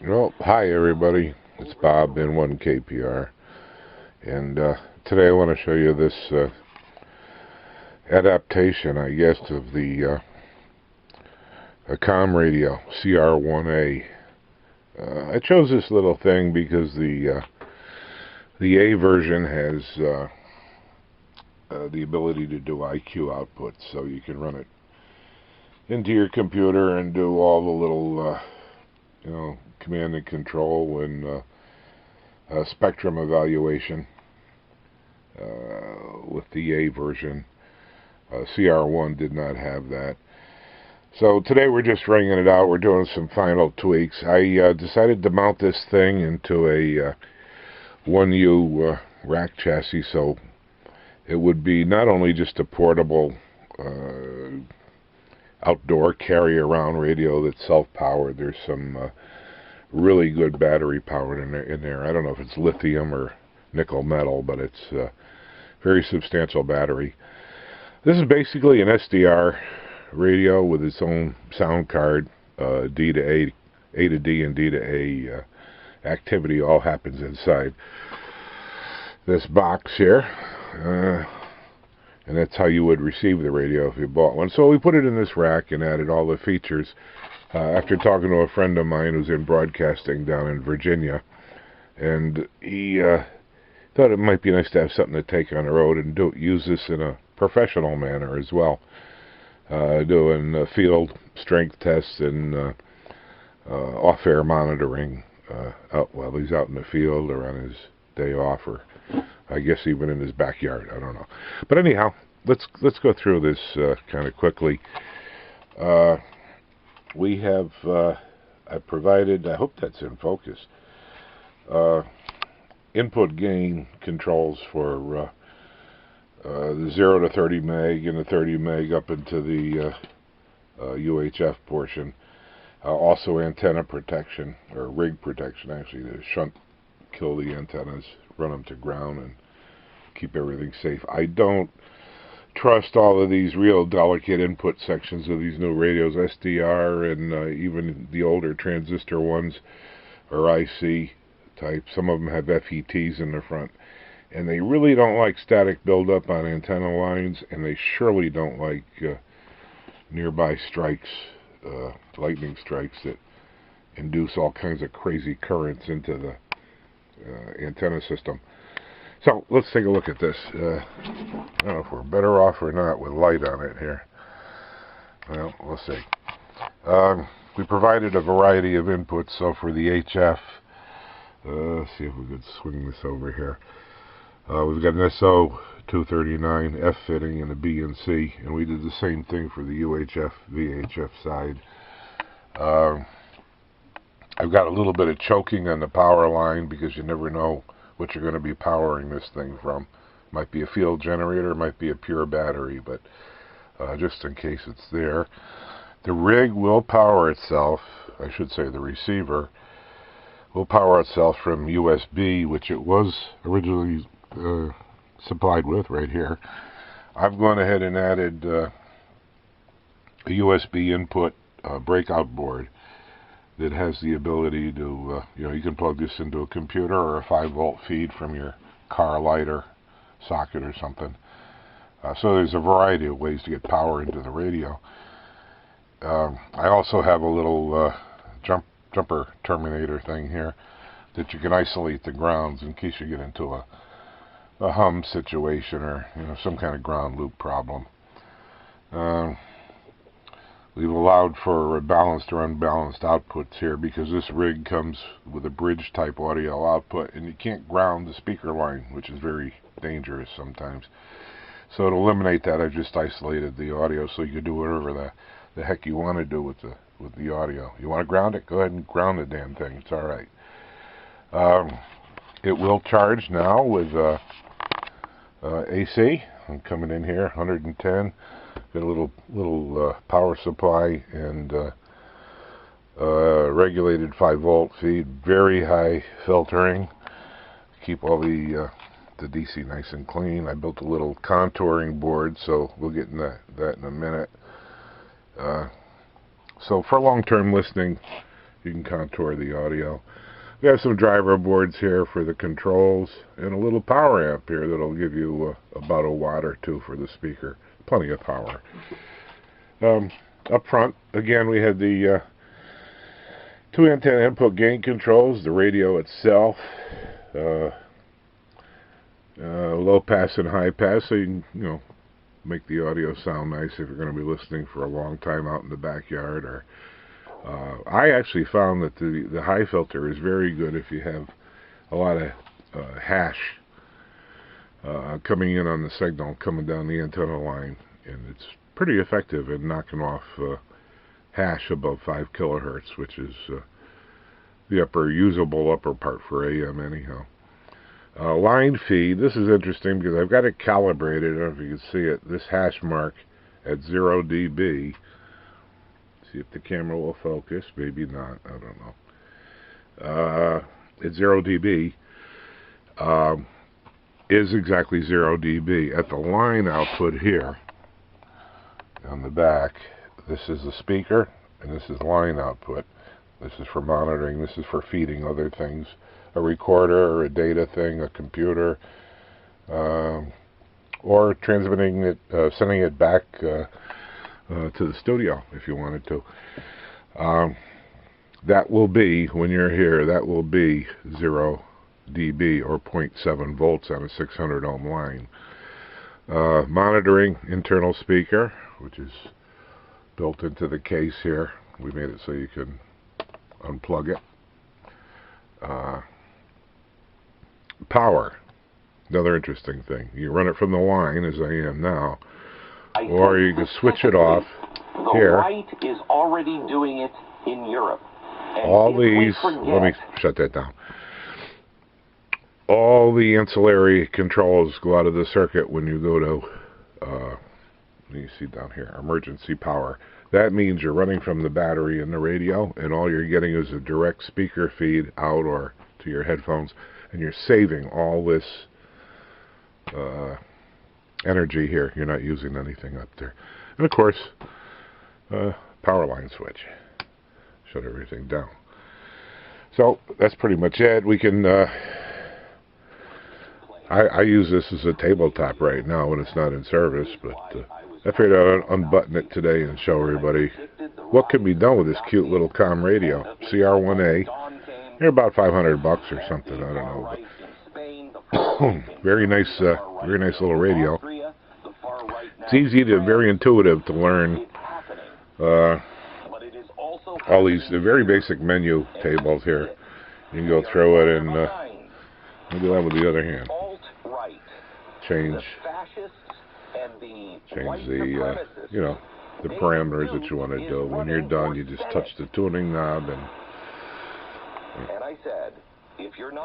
Well, hi everybody. It's Bob in 1KPR, and today I want to show you this adaptation, I guess, of the CommRadio cr1a. I chose this little thing because the A version has the ability to do IQ outputs, so you can run it into your computer and do all the little command and control and spectrum evaluation with the A version. CR1 did not have that. So today we're just ringing it out. We're doing some final tweaks. I decided to mount this thing into a 1U rack chassis, so it would be not only just a portable outdoor carry-around radio that's self-powered. There's some really good battery power in there. I don't know if it's lithium or nickel metal, but it's a very substantial battery. This is basically an SDR radio with its own sound card. D to A, A to D, and D to A activity all happens inside this box here. And that's how you would receive the radio if you bought one. So we put it in this rack and added all the features after talking to a friend of mine who's in broadcasting down in Virginia. And he thought it might be nice to have something to take on the road and use this in a professional manner as well. Doing field strength tests and off-air monitoring while he's out in the field or on his day off, or I guess even in his backyard. I don't know. But anyhow, let's go through this kind of quickly. We have I provided, I hope that's in focus, input gain controls for the 0 to 30 meg and the 30 meg up into the UHF portion. Also antenna protection, or rig protection actually, to shunt, kill the antennas, run them to ground, and keep everything safe. I don't trust all of these real delicate input sections of these new radios, SDR and even the older transistor ones, or IC type. Some of them have FETs in the front, and they really don't like static buildup on antenna lines, and they surely don't like nearby strikes, lightning strikes that induce all kinds of crazy currents into the antenna system. So let's take a look at this. I don't know if we're better off or not with light on it here. Well, we'll see. We provided a variety of inputs. So for the HF, let's see if we could swing this over here. We've got an SO239 F fitting and a B and C, and we did the same thing for the UHF VHF side. I've got a little bit of choking on the power line because you never know what you're going to be powering this thing from. Might be a field generator, might be a pure battery, but just in case it's there. The rig will power itself, I should say the receiver, will power itself from USB, which it was originally supplied with right here. I've gone ahead and added a USB input breakout board that has the ability to, you can plug this into a computer or a 5-volt feed from your car lighter socket or something. So there's a variety of ways to get power into the radio. I also have a little jumper terminator thing here that you can isolate the grounds in case you get into a hum situation or some kind of ground loop problem. We've allowed for balanced or unbalanced outputs here because this rig comes with a bridge type audio output, and you can't ground the speaker line, which is very dangerous sometimes. So to eliminate that, I've just isolated the audio so you can do whatever the heck you want to do with the audio. You want to ground it? Go ahead and ground the damn thing. It's all right. It will charge now with AC. I'm coming in here, 110. Got a little power supply and regulated 5-volt feed. Very high filtering. Keep all the DC nice and clean. I built a little contouring board, so we'll get into that in a minute. So for long-term listening, You can contour the audio. We have some driver boards here for the controls, and a little power amp here that'll give you about a watt or two for the speaker. Plenty of power. Up front, again, we had the 2 antenna input gain controls, the radio itself, low pass and high pass, so you can, make the audio sound nice if you're going to be listening for a long time out in the backyard. Or I actually found that the high filter is very good if you have a lot of hash coming in on the signal, coming down the antenna line, and it's pretty effective in knocking off hash above 5 kilohertz, which is the usable upper part for AM anyhow. Line feed, this is interesting because I've got it calibrated. I don't know if you can see it, this hash mark at 0 dB. See if the camera will focus, maybe not, I don't know. At 0 dB is exactly 0 dB. At the line output here, on the back, this is the speaker, and this is line output. This is for monitoring, this is for feeding other things. A recorder, or a data thing, a computer, or transmitting it, sending it back to the studio if you wanted to. That will be, when you're here, that will be 0 dB or 0.7 volts on a 600 ohm line. Monitoring internal speaker, which is built into the case here. We made it so you can unplug it. Power, another interesting thing. You run it from the line, as I am now, or you can switch it off here. The right is already doing it in Europe. All these, let me shut that down. All the ancillary controls go out of the circuit when you go to, you see down here, emergency power. That means you're running from the battery in the radio, and all you're getting is a direct speaker feed out or to your headphones, and you're saving all this energy here. You're not using anything up there. And of course, power line switch. Shut everything down. So that's pretty much it. We can I use this as a tabletop right now when it's not in service, but I figured I'd unbutton it today and show everybody what can be done with this cute little CommRadio, cr1a. They're about $500 or something, I don't know. But very nice little radio. It's easy to, very intuitive to learn. All these very basic menu tables here. You can go through it and do that with the other hand. Change the the parameters that you want to do. When you're done, you just touch the tuning knob and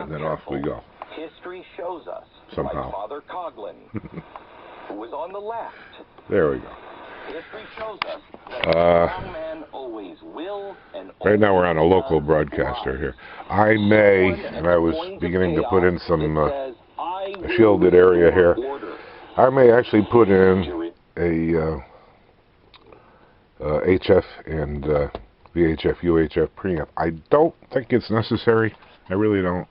then off we go. History shows us somehow. Father Coughlin, who was on the left. There we go. History shows us that man always will and right now we're on a local broadcaster here. I may, and I was beginning to put in some shielded area here. I may actually put in a HF and VHF UHF preamp. I don't think it's necessary. I really don't.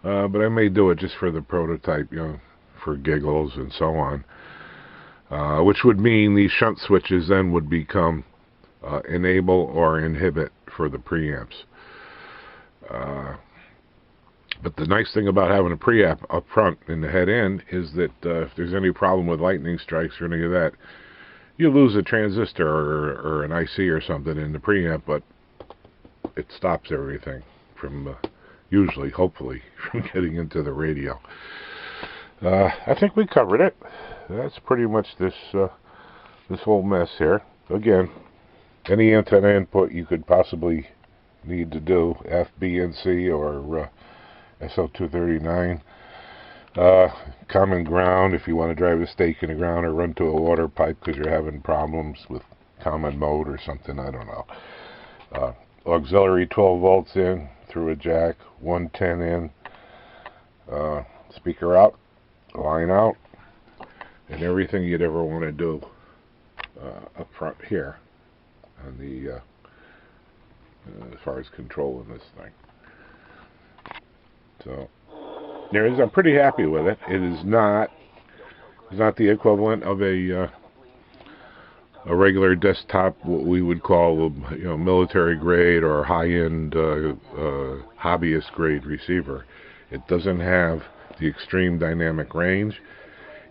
But I may do it just for the prototype, for giggles and so on. Which would mean these shunt switches then would become enable or inhibit for the preamps. But the nice thing about having a preamp up front in the head end is that if there's any problem with lightning strikes or any of that, you lose a transistor or an IC or something in the preamp, but it stops everything from usually, hopefully, from getting into the radio. I think we covered it. That's pretty much this whole mess here. Again, any antenna input you could possibly need to do, F, B, and C, or SL239. Common ground if you want to drive a stake in the ground or run to a water pipe because you're having problems with common mode or something, I don't know. Auxiliary 12 volts in through a jack, 110 in, speaker out, line out, and everything you'd ever want to do up front here on the as far as controlling this thing. So I'm pretty happy with it. It is not the equivalent of a regular desktop, what we would call military grade or high-end hobbyist grade receiver. It doesn't have the extreme dynamic range.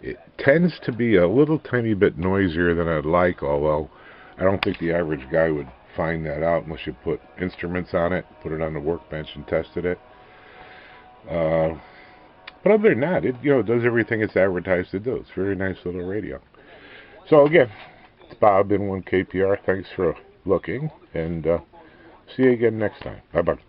It tends to be a little tiny bit noisier than I'd like, although I don't think the average guy would find that out unless you put instruments on it, put it on the workbench and tested it. But other than that, it does everything it's advertised to do. It's a very nice little radio. So again, it's Bob in 1KPR. Thanks for looking, and see you again next time. Bye-bye.